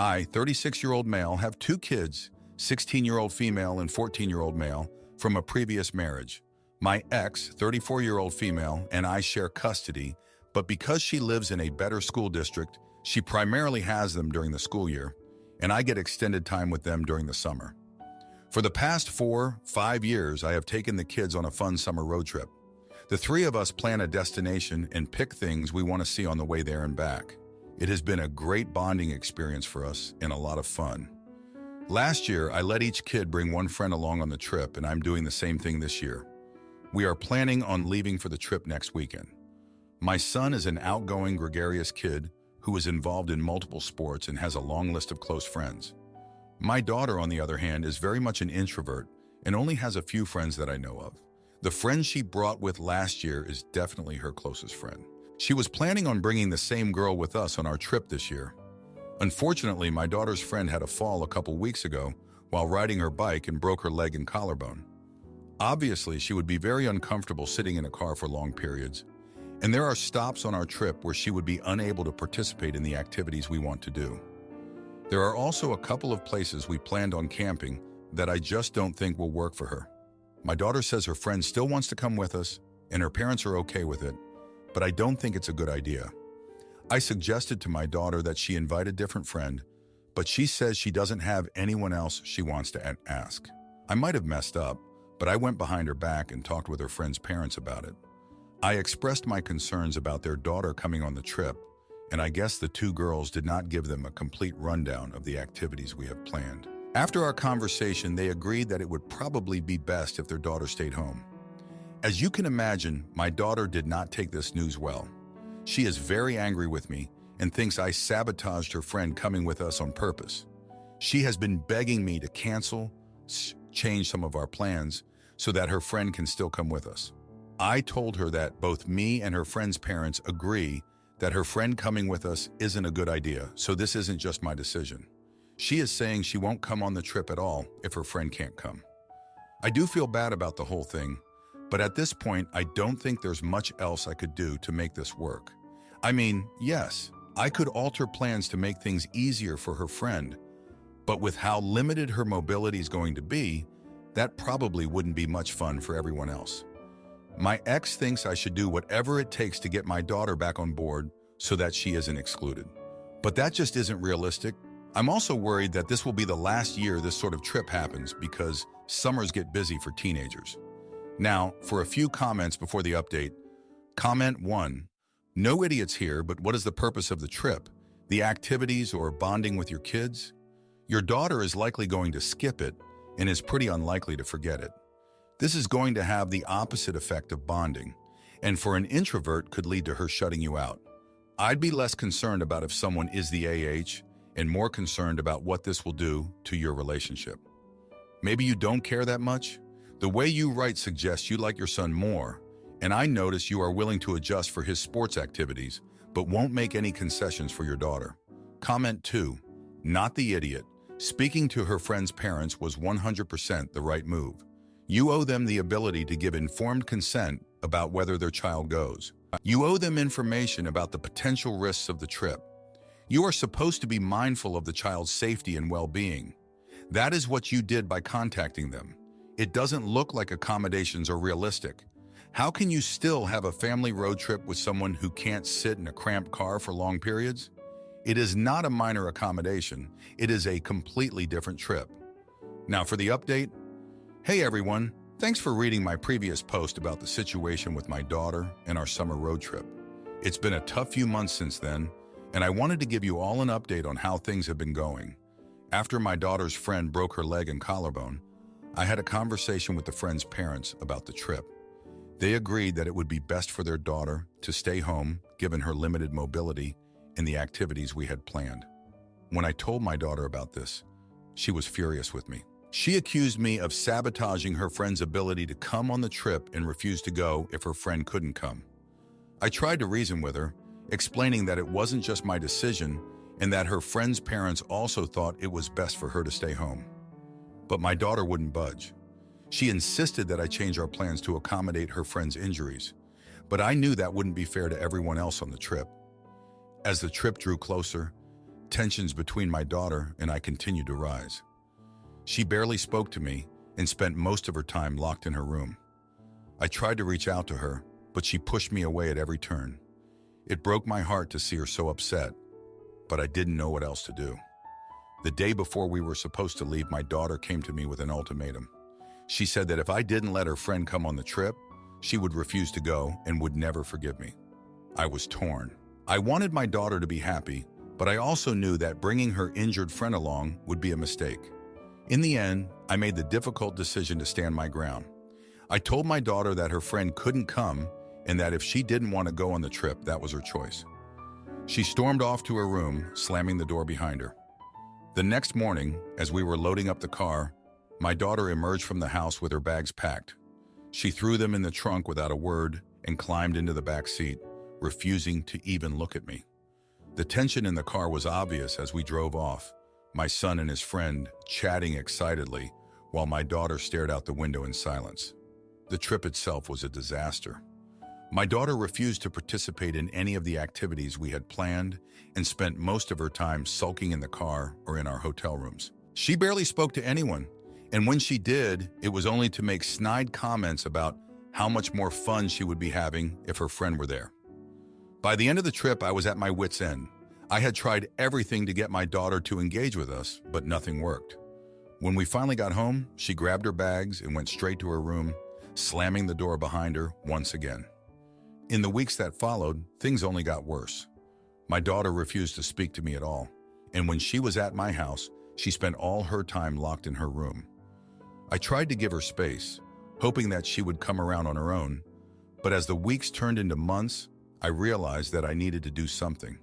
I, 36-year-old male, have two kids, 16-year-old female and 14-year-old male, from a previous marriage. My ex, 34-year-old female, and I share custody, but because she lives in a better school district, she primarily has them during the school year, and I get extended time with them during the summer. For the past 4-5 years, I have taken the kids on a fun summer road trip. The three of us plan a destination and pick things we want to see on the way there and back. It has been a great bonding experience for us and a lot of fun. Last year, I let each kid bring one friend along on the trip, and I'm doing the same thing this year. We are planning on leaving for the trip next weekend. My son is an outgoing, gregarious kid who is involved in multiple sports and has a long list of close friends. My daughter, on the other hand, is very much an introvert and only has a few friends that I know of. The friend she brought with last year is definitely her closest friend. She was planning on bringing the same girl with us on our trip this year. Unfortunately, my daughter's friend had a fall a couple weeks ago while riding her bike and broke her leg and collarbone. Obviously, she would be very uncomfortable sitting in a car for long periods, and there are stops on our trip where she would be unable to participate in the activities we want to do. There are also a couple of places we planned on camping that I just don't think will work for her. My daughter says her friend still wants to come with us, and her parents are okay with it, but I don't think it's a good idea. I suggested to my daughter that she invite a different friend, but she says she doesn't have anyone else she wants to ask. I might have messed up, but I went behind her back and talked with her friend's parents about it. I expressed my concerns about their daughter coming on the trip, and I guess the two girls did not give them a complete rundown of the activities we have planned. After our conversation, they agreed that it would probably be best if their daughter stayed home. As you can imagine, my daughter did not take this news well. She is very angry with me and thinks I sabotaged her friend coming with us on purpose. She has been begging me to cancel, change some of our plans so that her friend can still come with us. I told her that both me and her friend's parents agree that her friend coming with us isn't a good idea, so this isn't just my decision. She is saying she won't come on the trip at all if her friend can't come. I do feel bad about the whole thing, but at this point, I don't think there's much else I could do to make this work. I mean, yes, I could alter plans to make things easier for her friend, but with how limited her mobility is going to be, that probably wouldn't be much fun for everyone else. My ex thinks I should do whatever it takes to get my daughter back on board so that she isn't excluded. But that just isn't realistic. I'm also worried that this will be the last year this sort of trip happens because summers get busy for teenagers. Now, for a few comments before the update. Comment 1. No idiots here, but what is the purpose of the trip? The activities or bonding with your kids? Your daughter is likely going to skip it and is pretty unlikely to forget it. This is going to have the opposite effect of bonding, and for an introvert could lead to her shutting you out. I'd be less concerned about if someone is the AH and more concerned about what this will do to your relationship. Maybe you don't care that much? The way you write suggests you like your son more, and I notice you are willing to adjust for his sports activities, but won't make any concessions for your daughter. Comment 2. Not the idiot. Speaking to her friend's parents was 100% the right move. You owe them the ability to give informed consent about whether their child goes. You owe them information about the potential risks of the trip. You are supposed to be mindful of the child's safety and well-being. That is what you did by contacting them. It doesn't look like accommodations are realistic. How can you still have a family road trip with someone who can't sit in a cramped car for long periods? It is not a minor accommodation. It is a completely different trip. Now for the update. Hey everyone, thanks for reading my previous post about the situation with my daughter and our summer road trip. It's been a tough few months since then, and I wanted to give you all an update on how things have been going. After my daughter's friend broke her leg and collarbone, I had a conversation with the friend's parents about the trip. They agreed that it would be best for their daughter to stay home given her limited mobility and the activities we had planned. When I told my daughter about this, she was furious with me. She accused me of sabotaging her friend's ability to come on the trip and refused to go if her friend couldn't come. I tried to reason with her, explaining that it wasn't just my decision and that her friend's parents also thought it was best for her to stay home. But my daughter wouldn't budge. She insisted that I change our plans to accommodate her friend's injuries, but I knew that wouldn't be fair to everyone else on the trip. As the trip drew closer, Tensions between my daughter and I continued to rise. She barely spoke to me and spent most of her time locked in her room. I tried to reach out to her, but she pushed me away at every turn. It broke my heart to see her so upset, but I didn't know what else to do. The day before we were supposed to leave, my daughter came to me with an ultimatum. She said that if I didn't let her friend come on the trip, she would refuse to go and would never forgive me. I was torn. I wanted my daughter to be happy, but I also knew that bringing her injured friend along would be a mistake. In the end, I made the difficult decision to stand my ground. I told my daughter that her friend couldn't come and that if she didn't want to go on the trip, that was her choice. She stormed off to her room, slamming the door behind her. The next morning, as we were loading up the car, my daughter emerged from the house with her bags packed. She threw them in the trunk without a word and climbed into the back seat, refusing to even look at me. The tension in the car was obvious as we drove off, my son and his friend chatting excitedly while my daughter stared out the window in silence. The trip itself was a disaster. My daughter refused to participate in any of the activities we had planned and spent most of her time sulking in the car or in our hotel rooms. She barely spoke to anyone, and when she did, it was only to make snide comments about how much more fun she would be having if her friend were there. By the end of the trip, I was at my wit's end. I had tried everything to get my daughter to engage with us, but nothing worked. When we finally got home, she grabbed her bags and went straight to her room, slamming the door behind her once again. In the weeks that followed, things only got worse. My daughter refused to speak to me at all, and when she was at my house, she spent all her time locked in her room. I tried to give her space, hoping that she would come around on her own, but as the weeks turned into months, I realized that I needed to do something.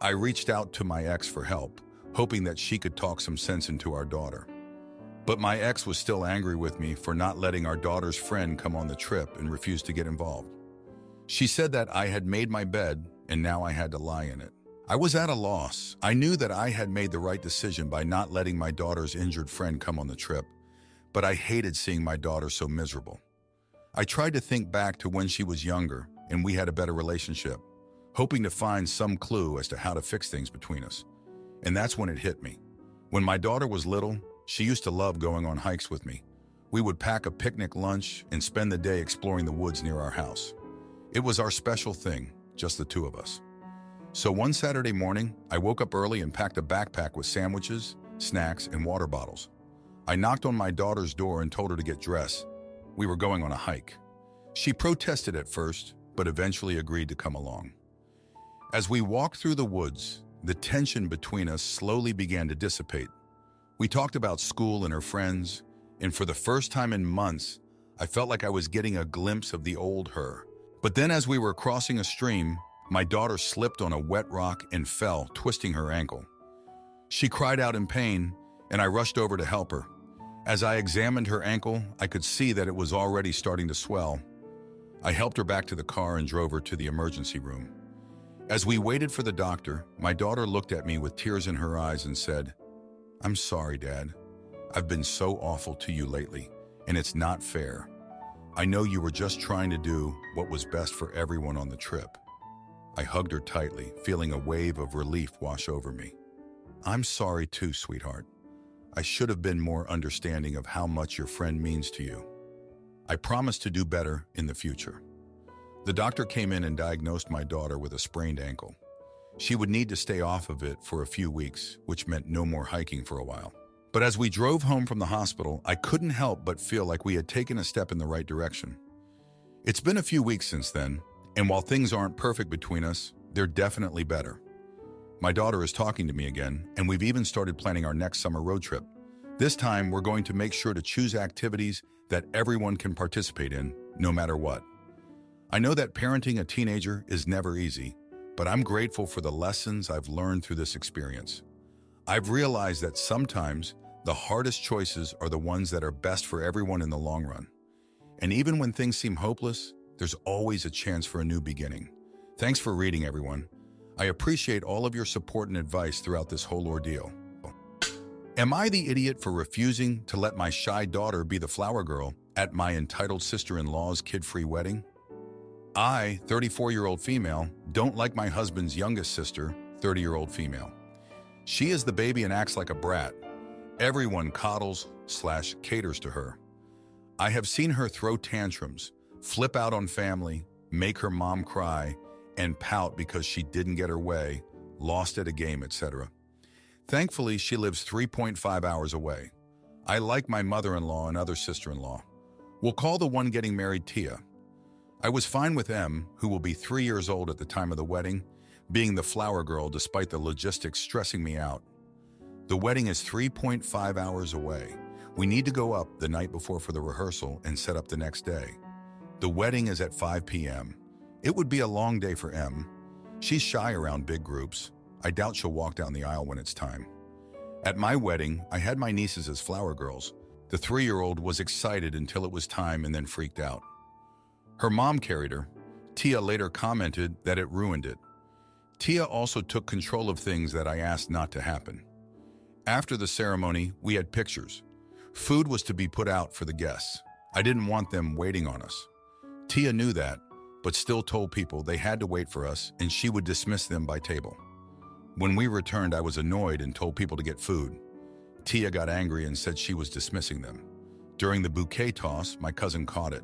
I reached out to my ex for help, hoping that she could talk some sense into our daughter. But my ex was still angry with me for not letting our daughter's friend come on the trip and refused to get involved. She said that I had made my bed and now I had to lie in it. I was at a loss. I knew that I had made the right decision by not letting my daughter's injured friend come on the trip, but I hated seeing my daughter so miserable. I tried to think back to when she was younger and we had a better relationship, hoping to find some clue as to how to fix things between us. And that's when it hit me. When my daughter was little, she used to love going on hikes with me. We would pack a picnic lunch and spend the day exploring the woods near our house. It was our special thing, just the two of us. So one Saturday morning, I woke up early and packed a backpack with sandwiches, snacks, and water bottles. I knocked on my daughter's door and told her to get dressed. We were going on a hike. She protested at first, but eventually agreed to come along. As we walked through the woods, the tension between us slowly began to dissipate. We talked about school and her friends, and for the first time in months, I felt like I was getting a glimpse of the old her. But then as we were crossing a stream, my daughter slipped on a wet rock and fell, twisting her ankle. She cried out in pain, and I rushed over to help her. As I examined her ankle, I could see that it was already starting to swell. I helped her back to the car and drove her to the emergency room. As we waited for the doctor, my daughter looked at me with tears in her eyes and said, "I'm sorry, Dad. I've been so awful to you lately, and it's not fair. I know you were just trying to do what was best for everyone on the trip." I hugged her tightly, feeling a wave of relief wash over me. "I'm sorry too, sweetheart. I should have been more understanding of how much your friend means to you. I promise to do better in the future." The doctor came in and diagnosed my daughter with a sprained ankle. She would need to stay off of it for a few weeks, which meant no more hiking for a while. But as we drove home from the hospital, I couldn't help but feel like we had taken a step in the right direction. It's been a few weeks since then, and while things aren't perfect between us, they're definitely better. My daughter is talking to me again, and we've even started planning our next summer road trip. This time, we're going to make sure to choose activities that everyone can participate in, no matter what. I know that parenting a teenager is never easy, but I'm grateful for the lessons I've learned through this experience. I've realized that sometimes the hardest choices are the ones that are best for everyone in the long run. And even when things seem hopeless, there's always a chance for a new beginning. Thanks for reading, everyone. I appreciate all of your support and advice throughout this whole ordeal. Am I the idiot for refusing to let my shy daughter be the flower girl at my entitled sister-in-law's kid-free wedding? I, 34-year-old female, don't like my husband's youngest sister, 30-year-old female. She is the baby and acts like a brat. Everyone coddles/caters to her. I have seen her throw tantrums, flip out on family, make her mom cry, and pout because she didn't get her way, lost at a game, etc. Thankfully, she lives 3.5 hours away. I like my mother-in-law and other sister-in-law. We'll call the one getting married Tia. I was fine with M, who will be 3 years old at the time of the wedding, being the flower girl despite the logistics stressing me out. The wedding is 3.5 hours away. We need to go up the night before for the rehearsal and set up the next day. The wedding is at 5 p.m. It would be a long day for M. She's shy around big groups. I doubt she'll walk down the aisle when it's time. At my wedding, I had my nieces as flower girls. The 3-year-old was excited until it was time and then freaked out. Her mom carried her. Tia later commented that it ruined it. Tia also took control of things that I asked not to happen. After the ceremony, we had pictures. Food was to be put out for the guests. I didn't want them waiting on us. Tia knew that, but still told people they had to wait for us and she would dismiss them by table. When we returned, I was annoyed and told people to get food. Tia got angry and said she was dismissing them. During the bouquet toss, my cousin caught it.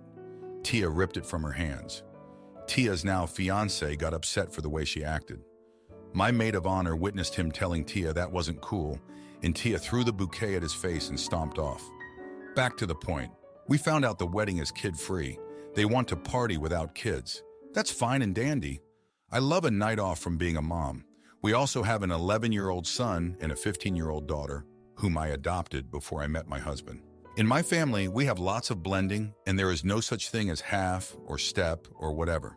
Tia ripped it from her hands. Tia's now fiancé got upset for the way she acted. My maid of honor witnessed him telling Tia that wasn't cool, and Tia threw the bouquet at his face and stomped off. Back to the point. We found out the wedding is kid-free. They want to party without kids. That's fine and dandy. I love a night off from being a mom. We also have an 11-year-old son and a 15-year-old daughter, whom I adopted before I met my husband. In my family, we have lots of blending, and there is no such thing as half or step or whatever.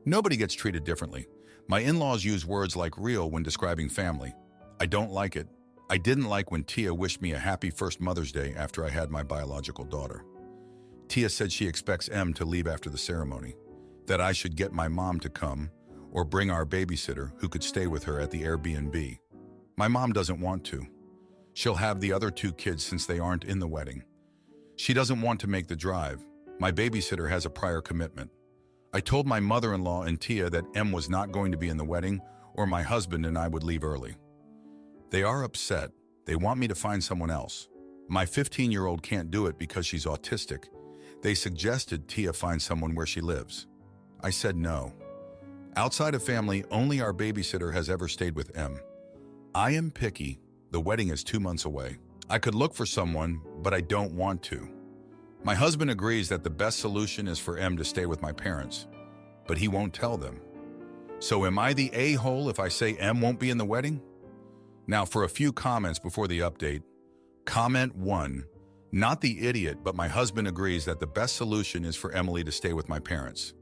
Nobody gets treated differently. My in-laws use words like real when describing family. I don't like it. I didn't like when Tia wished me a happy first Mother's Day after I had my biological daughter. Tia said she expects M to leave after the ceremony, that I should get my mom to come or bring our babysitter who could stay with her at the Airbnb. My mom doesn't want to. She'll have the other 2 kids since they aren't in the wedding. She doesn't want to make the drive. My babysitter has a prior commitment. I told my mother-in-law and Tia that M was not going to be in the wedding or my husband and I would leave early. They are upset. They want me to find someone else. My 15-year-old can't do it because she's autistic. They suggested Tia find someone where she lives. I said no. Outside of family, only our babysitter has ever stayed with M. I am picky. The wedding is 2 months away. I could look for someone, but I don't want to. My husband agrees that the best solution is for M to stay with my parents, but he won't tell them. So am I the a-hole if I say M won't be in the wedding? Now for a few comments before the update. Comment 1. Not the idiot, but my husband agrees that the best solution is for Emily to stay with my parents,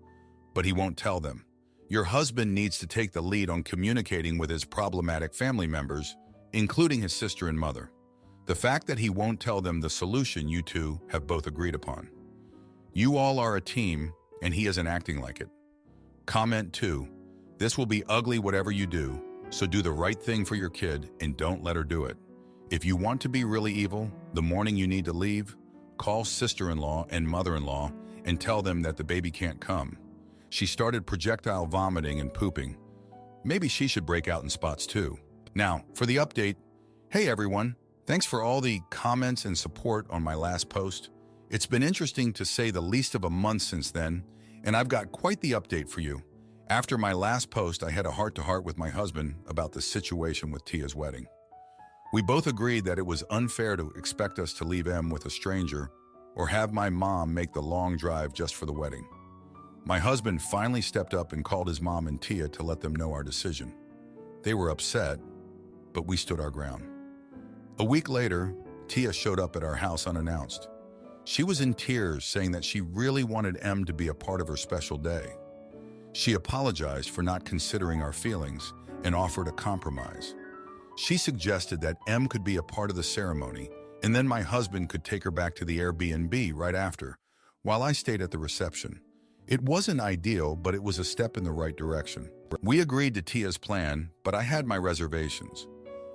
but he won't tell them. Your husband needs to take the lead on communicating with his problematic family members, including his sister and mother. The fact that he won't tell them the solution you two have both agreed upon. You all are a team, and he isn't acting like it. Comment 2. This will be ugly whatever you do, so do the right thing for your kid and don't let her do it. If you want to be really evil, the morning you need to leave, call sister-in-law and mother-in-law and tell them that the baby can't come. She started projectile vomiting and pooping. Maybe she should break out in spots too. Now, for the update. Hey everyone, thanks for all the comments and support on my last post. It's been interesting to say the least of a month since then, and I've got quite the update for you. After my last post, I had a heart-to-heart with my husband about the situation with Tia's wedding. We both agreed that it was unfair to expect us to leave M with a stranger or have my mom make the long drive just for the wedding. My husband finally stepped up and called his mom and Tia to let them know our decision. They were upset, but we stood our ground. A week later, Tia showed up at our house unannounced. She was in tears, saying that she really wanted M to be a part of her special day. She apologized for not considering our feelings and offered a compromise. She suggested that M could be a part of the ceremony, and then my husband could take her back to the Airbnb right after, while I stayed at the reception. It wasn't ideal, but it was a step in the right direction. We agreed to Tia's plan, but I had my reservations.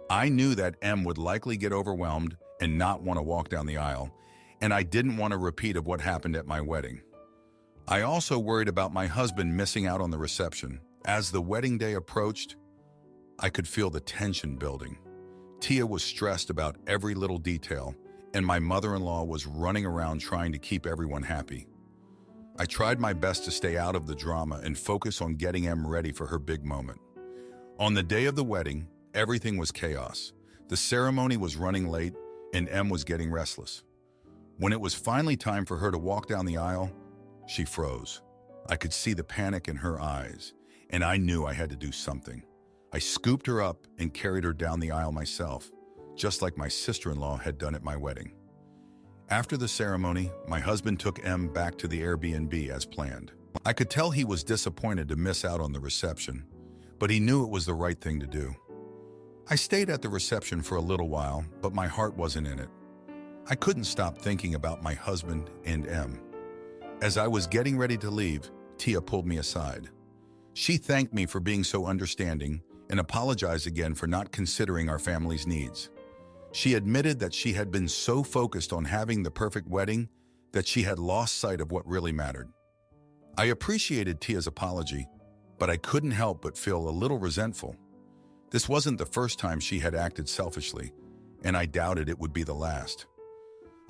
I knew that M would likely get overwhelmed and not want to walk down the aisle, and I didn't want a repeat of what happened at my wedding. I also worried about my husband missing out on the reception. As the wedding day approached, I could feel the tension building. Tia was stressed about every little detail, and my mother-in-law was running around trying to keep everyone happy. I tried my best to stay out of the drama and focus on getting Em ready for her big moment. On the day of the wedding, everything was chaos. The ceremony was running late, and Em was getting restless. When it was finally time for her to walk down the aisle, she froze. I could see the panic in her eyes, and I knew I had to do something. I scooped her up and carried her down the aisle myself, just like my sister-in-law had done at my wedding. After the ceremony, my husband took Em back to the Airbnb as planned. I could tell he was disappointed to miss out on the reception, but he knew it was the right thing to do. I stayed at the reception for a little while, but my heart wasn't in it. I couldn't stop thinking about my husband and Em. As I was getting ready to leave, Tia pulled me aside. She thanked me for being so understanding and apologized again for not considering our family's needs. She admitted that she had been so focused on having the perfect wedding that she had lost sight of what really mattered. I appreciated Tia's apology, but I couldn't help but feel a little resentful. This wasn't the first time she had acted selfishly, and I doubted it would be the last.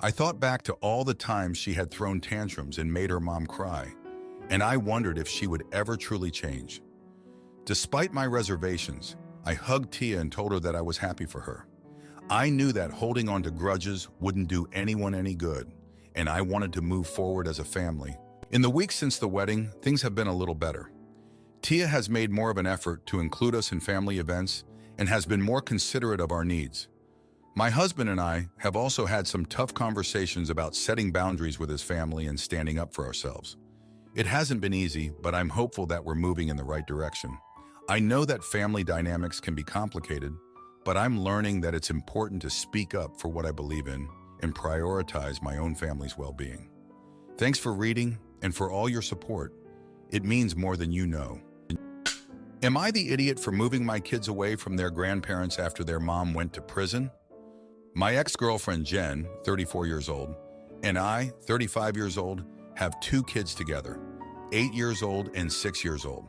I thought back to all the times she had thrown tantrums and made her mom cry, and I wondered if she would ever truly change. Despite my reservations, I hugged Tia and told her that I was happy for her. I knew that holding on to grudges wouldn't do anyone any good, and I wanted to move forward as a family. In the weeks since the wedding, things have been a little better. Tia has made more of an effort to include us in family events and has been more considerate of our needs. My husband and I have also had some tough conversations about setting boundaries with his family and standing up for ourselves. It hasn't been easy, but I'm hopeful that we're moving in the right direction. I know that family dynamics can be complicated, but I'm learning that it's important to speak up for what I believe in and prioritize my own family's well-being. Thanks for reading and for all your support. It means more than you know. Am I the idiot for moving my kids away from their grandparents after their mom went to prison? My ex-girlfriend Jen, 34 years old, and I, 35 years old, have 2 kids together, 8 years old and 6 years old.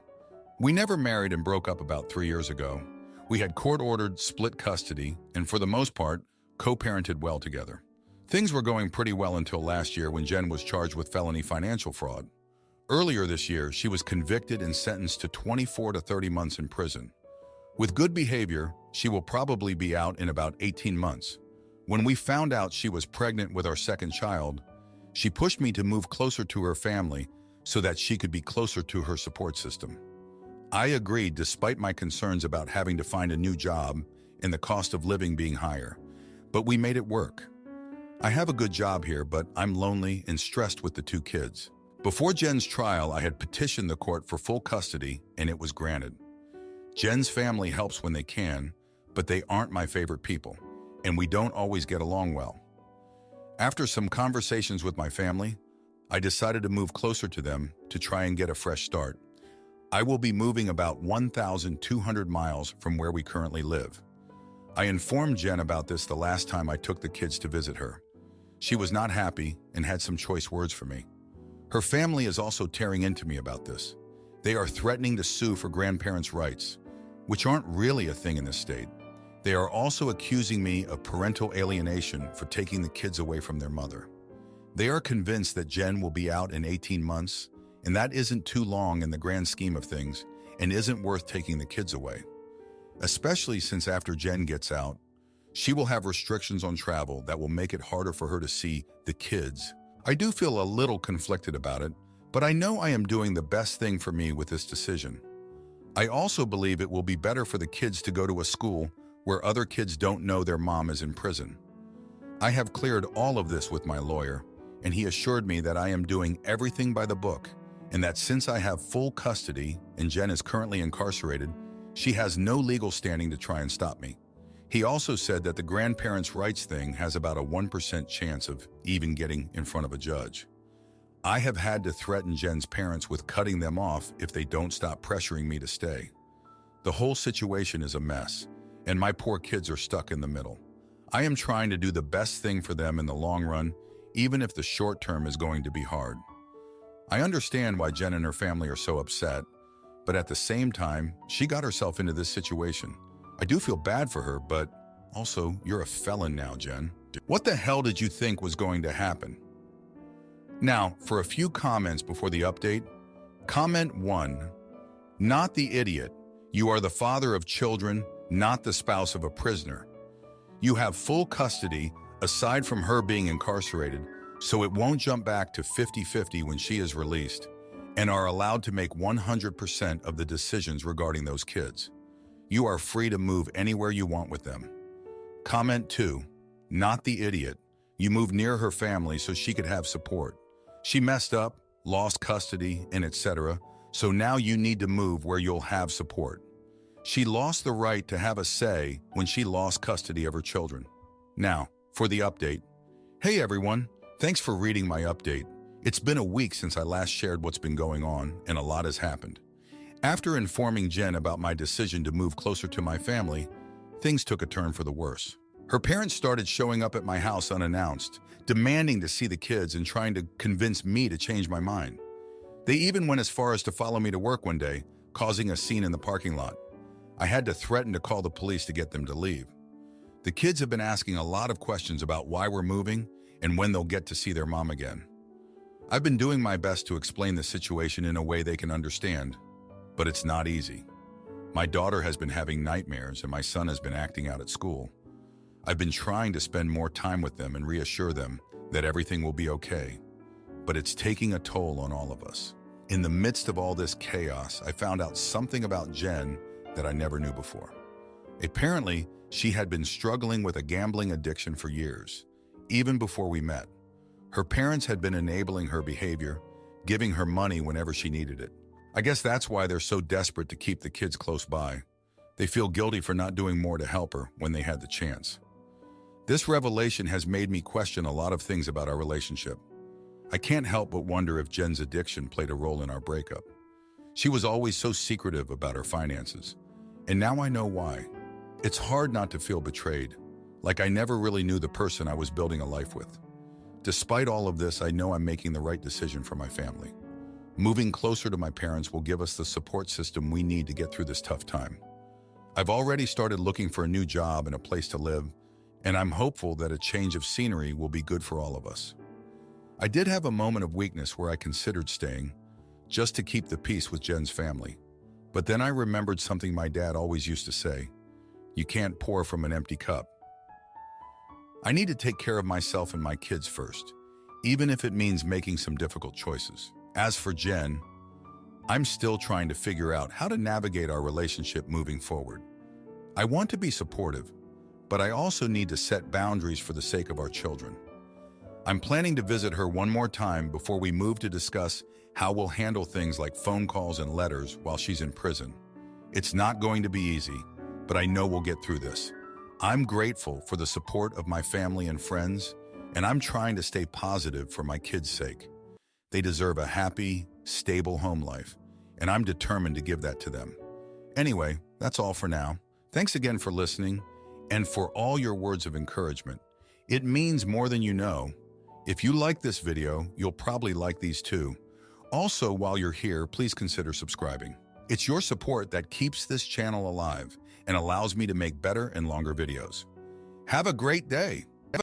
We never married and broke up about 3 years ago. We had court-ordered split custody and, for the most part, co-parented well together. Things were going pretty well until last year when Jen was charged with felony financial fraud. Earlier this year, she was convicted and sentenced to 24 to 30 months in prison. With good behavior, she will probably be out in about 18 months. When we found out she was pregnant with our second child, she pushed me to move closer to her family so that she could be closer to her support system. I agreed despite my concerns about having to find a new job and the cost of living being higher, but we made it work. I have a good job here, but I'm lonely and stressed with the 2 kids. Before Jen's trial, I had petitioned the court for full custody, and it was granted. Jen's family helps when they can, but they aren't my favorite people, and we don't always get along well. After some conversations with my family, I decided to move closer to them to try and get a fresh start. I will be moving about 1,200 miles from where we currently live. I informed Jen about this the last time I took the kids to visit her. She was not happy and had some choice words for me. Her family is also tearing into me about this. They are threatening to sue for grandparents' rights, which aren't really a thing in this state. They are also accusing me of parental alienation for taking the kids away from their mother. They are convinced that Jen will be out in 18 months, and that isn't too long in the grand scheme of things and isn't worth taking the kids away. Especially since after Jen gets out, she will have restrictions on travel that will make it harder for her to see the kids. I do feel a little conflicted about it, but I know I am doing the best thing for me with this decision. I also believe it will be better for the kids to go to a school where other kids don't know their mom is in prison. I have cleared all of this with my lawyer, and he assured me that I am doing everything by the book, and that since I have full custody and Jen is currently incarcerated, she has no legal standing to try and stop me. He also said that the grandparents' rights thing has about a 1% chance of even getting in front of a judge. I have had to threaten Jen's parents with cutting them off if they don't stop pressuring me to stay. The whole situation is a mess, and my poor kids are stuck in the middle. I am trying to do the best thing for them in the long run, even if the short term is going to be hard. I understand why Jen and her family are so upset, but at the same time, she got herself into this situation. I do feel bad for her, but also, you're a felon now, Jen. What the hell did you think was going to happen? Now, for a few comments before the update. Comment 1. Not the idiot. You are the father of children, not the spouse of a prisoner. You have full custody, aside from her being incarcerated, so it won't jump back to 50-50 when she is released, and are allowed to make 100% of the decisions regarding those kids. You are free to move anywhere you want with them. Comment 2. Not the idiot. You moved near her family so she could have support. She messed up, lost custody, and etc., so now you need to move where you'll have support. She lost the right to have a say when she lost custody of her children. Now, for the update. Hey everyone, thanks for reading my update. It's been a week since I last shared what's been going on, and a lot has happened. After informing Jen about my decision to move closer to my family, things took a turn for the worse. Her parents started showing up at my house unannounced, demanding to see the kids and trying to convince me to change my mind. They even went as far as to follow me to work one day, causing a scene in the parking lot. I had to threaten to call the police to get them to leave. The kids have been asking a lot of questions about why we're moving and when they'll get to see their mom again. I've been doing my best to explain the situation in a way they can understand, but it's not easy. My daughter has been having nightmares and my son has been acting out at school. I've been trying to spend more time with them and reassure them that everything will be okay, but it's taking a toll on all of us. In the midst of all this chaos, I found out something about Jen that I never knew before. Apparently, she had been struggling with a gambling addiction for years, even before we met. Her parents had been enabling her behavior, giving her money whenever she needed it. I guess that's why they're so desperate to keep the kids close by. They feel guilty for not doing more to help her when they had the chance. This revelation has made me question a lot of things about our relationship. I can't help but wonder if Jen's addiction played a role in our breakup. She was always so secretive about her finances, and now I know why. It's hard not to feel betrayed, like I never really knew the person I was building a life with. Despite all of this, I know I'm making the right decision for my family. Moving closer to my parents will give us the support system we need to get through this tough time. I've already started looking for a new job and a place to live, and I'm hopeful that a change of scenery will be good for all of us. I did have a moment of weakness where I considered staying, just to keep the peace with Jen's family. But then I remembered something my dad always used to say: you can't pour from an empty cup. I need to take care of myself and my kids first, even if it means making some difficult choices. As for Jen, I'm still trying to figure out how to navigate our relationship moving forward. I want to be supportive, but I also need to set boundaries for the sake of our children. I'm planning to visit her one more time before we move to discuss how we'll handle things like phone calls and letters while she's in prison. It's not going to be easy, but I know we'll get through this. I'm grateful for the support of my family and friends, and I'm trying to stay positive for my kids' sake. They deserve a happy, stable home life, and I'm determined to give that to them. Anyway, that's all for now. Thanks again for listening and for all your words of encouragement. It means more than you know. If you like this video, you'll probably like these too. Also, while you're here, please consider subscribing. It's your support that keeps this channel alive and allows me to make better and longer videos. Have a great day.